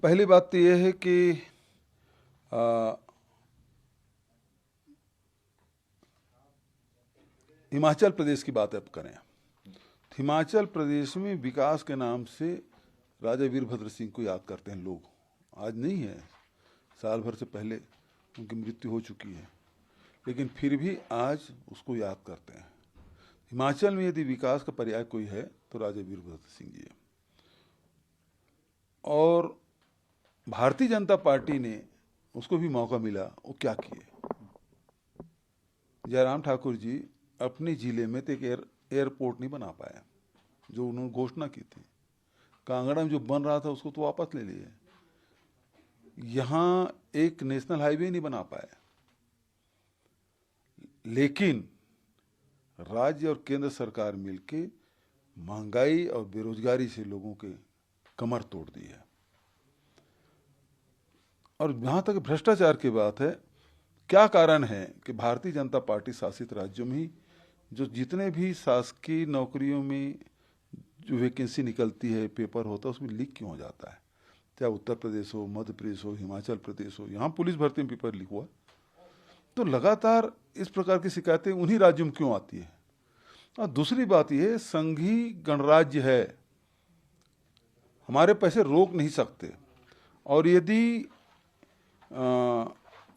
पहली बात तो यह है कि आ, हिमाचल प्रदेश की बात अब करें। हिमाचल प्रदेश में विकास के नाम से राजा वीरभद्र सिंह को याद करते हैं लोग। आज नहीं है, साल भर से पहले उनकी मृत्यु हो चुकी है, लेकिन फिर भी आज उसको याद करते हैं। हिमाचल में यदि विकास का पर्याय कोई है तो राजा वीरभद्र सिंह जी है। और भारतीय जनता पार्टी ने उसको भी मौका मिला, वो क्या किए। जयराम ठाकुर जी अपने जिले में तो एक एयरपोर्ट नहीं बना पाया जो उन्होंने घोषणा की थी। कांगड़ा में जो बन रहा था उसको तो वापस ले लिए। यहाँ एक नेशनल हाईवे नहीं बना पाया। लेकिन राज्य और केंद्र सरकार मिलके महंगाई और बेरोजगारी से लोगों के कमर तोड़ दी है। और जहाँ तक भ्रष्टाचार की बात है, क्या कारण है कि भारतीय जनता पार्टी शासित राज्यों में ही जो जितने भी शासकीय नौकरियों में जो वैकेंसी निकलती है, पेपर होता है, उसमें लीक क्यों हो जाता है। चाहे उत्तर प्रदेश हो, मध्य प्रदेश हो, हिमाचल प्रदेश हो, यहाँ पुलिस भर्ती में पेपर लीक हुआ। तो लगातार इस प्रकार की शिकायतें उन्हीं राज्यों में क्यों आती है। और दूसरी बात यह, संघीय गणराज्य है, हमारे पैसे रोक नहीं सकते। और यदि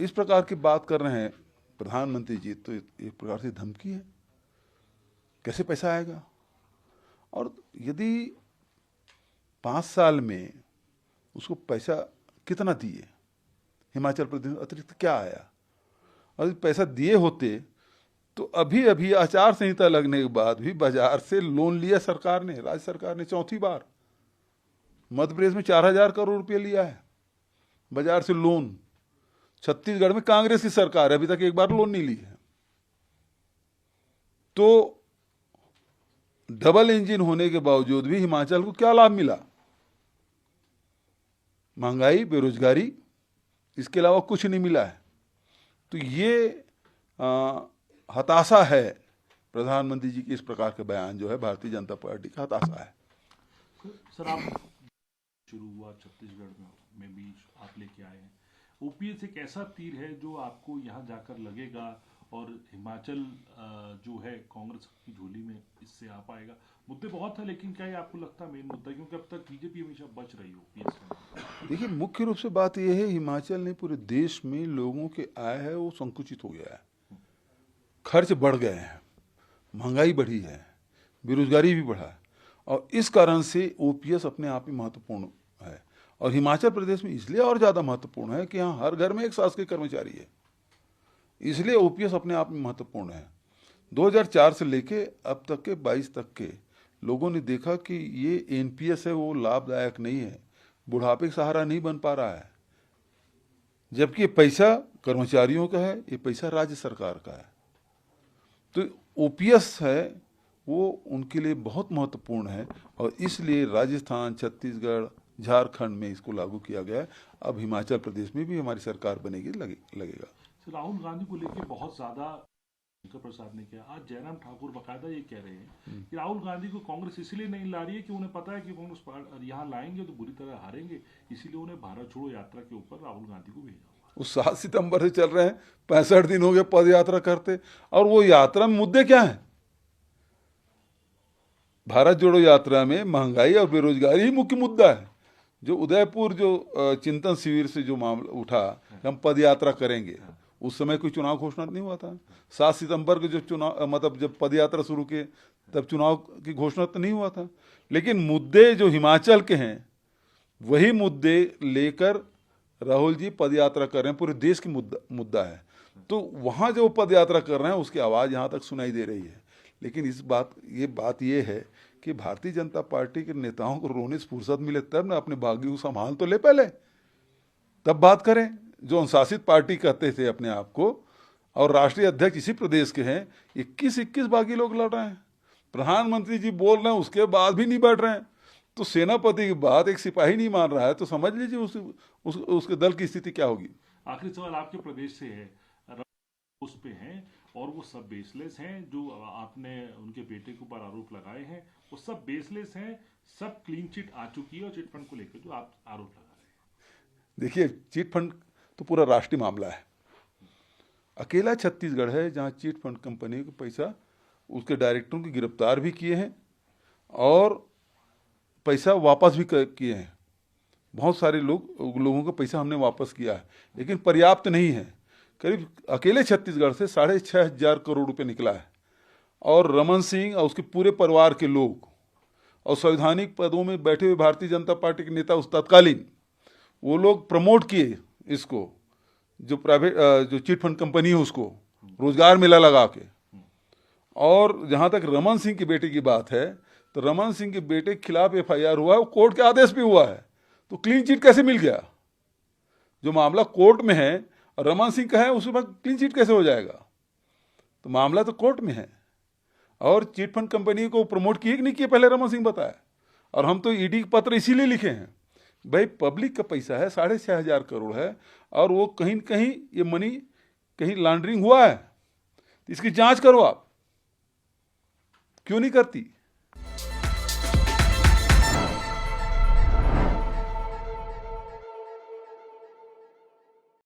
इस प्रकार की बात कर रहे हैं प्रधानमंत्री जी, तो एक प्रकार से धमकी है, कैसे पैसा आएगा। और यदि 5 साल में उसको पैसा कितना दिए, हिमाचल प्रदेश में अतिरिक्त क्या आया। और पैसा दिए होते तो अभी अभी आचार संहिता लगने के बाद भी बाजार से लोन लिया सरकार ने, राज्य सरकार ने चौथी बार। मध्य प्रदेश में 4000 करोड़ रुपये लिया है बाजार से लोन। छत्तीसगढ़ में कांग्रेस की सरकार है, अभी तक एक बार लोन नहीं ली है। तो डबल इंजन होने के बावजूद भी हिमाचल को क्या लाभ मिला। महंगाई, बेरोजगारी, इसके अलावा कुछ नहीं मिला है। तो ये हताशा है प्रधानमंत्री जी की इस प्रकार के बयान, जो है भारतीय जनता पार्टी का हताशा है। सर, आप शुरू हुआ छत्तीसगढ़ में भी आप लेके आए हैं। ओपीएस एक ऐसा तीर है जो आपको यहाँ जाकर लगेगा और हिमाचल जो है कांग्रेस की झोली में इससे आ पाएगा। मुद्दे बहुत है, लेकिन क्या ये आपको लगता है मेन मुद्दा, क्योंकि अब तक बीजेपी हमेशा बच रही है ओपीएस में। देखिए, मुख्य रूप से बात यह है, हिमाचल ने पूरे देश में लोगों के आय है वो संकुचित हो गया है, खर्च बढ़ गए हैं, महंगाई बढ़ी है, बेरोजगारी भी बढ़ा है। और इस कारण से ओपीएस अपने आप में महत्वपूर्ण है। और हिमाचल प्रदेश में इसलिए और ज़्यादा महत्वपूर्ण है कि यहाँ हर घर में एक शासकीय कर्मचारी है, इसलिए ओपीएस अपने आप में महत्वपूर्ण है। 2004 से लेके अब तक के 22 तक के लोगों ने देखा कि ये एनपीएस है वो लाभदायक नहीं है, बुढ़ापे का सहारा नहीं बन पा रहा है। जबकि ये पैसा कर्मचारियों का है, ये पैसा राज्य सरकार का है। तो ओपीएस है वो उनके लिए बहुत महत्वपूर्ण है। और इसलिए राजस्थान, छत्तीसगढ़, झारखंड में इसको लागू किया गया है। अब हिमाचल प्रदेश में भी हमारी सरकार बनेगी, लगेगा। राहुल गांधी को लेकर बहुत ज्यादा शंकर प्रसाद ने किया। आज जयराम ठाकुर बकायदा ये कह रहे हैं कि राहुल गांधी को कांग्रेस इसलिए नहीं ला रही है कि उन्हें पता है कि कांग्रेस यहाँ लाएंगे तो बुरी तरह हारेंगे, इसीलिए उन्हें भारत छोड़ो यात्रा के ऊपर राहुल गांधी को भेजा। वो 7 सितंबर से चल रहे हैं, 65 दिन हो गए पद यात्रा करते। और वो यात्रा में मुद्दे क्या है। भारत जोड़ो यात्रा में महंगाई और बेरोजगारी ही मुख्य मुद्दा है। जो उदयपुर जो चिंतन शिविर से जो मामला उठा, हम पद यात्रा करेंगे, उस समय कोई चुनाव घोषणा नहीं हुआ था। 7 सितंबर को जो चुनाव, मतलब जब पद यात्रा शुरू किए तब चुनाव की घोषणा तो नहीं हुआ था। लेकिन मुद्दे जो हिमाचल के हैं वही मुद्दे लेकर राहुल जी पद यात्रा कर रहे हैं, पूरे देश की मुद्दा है। तो वहाँ जो पद यात्रा कर रहे हैं उसकी आवाज़ यहाँ तक सुनाई दे रही है। लेकिन ये बात ये है कि भारतीय जनता पार्टी के नेताओं को रोने से फुर्सत मिले तब ना, अपने भाग्य को संभाल तो ले पहले, तब बात करें। जो अनुशासित पार्टी कहते थे अपने आप को, और राष्ट्रीय अध्यक्ष इसी प्रदेश के हैं, 21 बागी लोग लड़ रहे हैं। प्रधानमंत्री जी बोल रहे हैं, उसके बाद भी नहीं बैठ रहे हैं। तो सेनापति की बात एक सिपाही नहीं मान रहा है, तो समझ लीजिए उसके दल की स्थिति क्या होगी। आखिरी सवाल आपके प्रदेश से है, उस पे हैं और वो सब बेसलेस हैं। जो आपने उनके बेटे के ऊपर आरोप लगाए हैं वो सब बेसलेस हैं, सब क्लीन चिट आ चुकी है और चिटफंड को लेकर जो आप आरोप लगा रहे हैं। देखिए, चिट फंड तो पूरा राष्ट्रीय मामला है। अकेला छत्तीसगढ़ है जहाँ चिट फंड कंपनी को पैसा, उसके डायरेक्टरों की गिरफ्तार भी किए हैं और पैसा वापस भी किए हैं। बहुत सारे लोगों का पैसा हमने वापस किया है, लेकिन पर्याप्त नहीं है। करीब अकेले छत्तीसगढ़ से 6,500 करोड़ रुपए निकला है। और रमन सिंह और उसके पूरे परिवार के लोग और संवैधानिक पदों में बैठे हुए भारतीय जनता पार्टी के नेता उस तत्कालीन, वो लोग प्रमोट किए इसको, जो प्राइवेट जो चिट फंड कंपनी है उसको रोजगार मेला लगा के। और जहाँ तक रमन सिंह के बेटे की बात है, तो रमन सिंह के बेटे के खिलाफ FIR हुआ है, वो कोर्ट के आदेश पे हुआ है, तो क्लीन चिट कैसे मिल गया? जो मामला कोर्ट में है और रमन सिंह का है, उसके बाद क्लीन चिट कैसे हो जाएगा? तो मामला तो कोर्ट में है। और चिट फंड कंपनी को प्रमोट किए कि नहीं किए, पहले रमन सिंह बताए। और हम तो ED के पत्र इसीलिए लिखे हैं, भाई पब्लिक का पैसा है, 6,500 करोड़ है, और वो कहीं न कहीं ये मनी कहीं लॉन्ड्रिंग हुआ है, तो इसकी जांच करो आप। क्यों नहीं करती?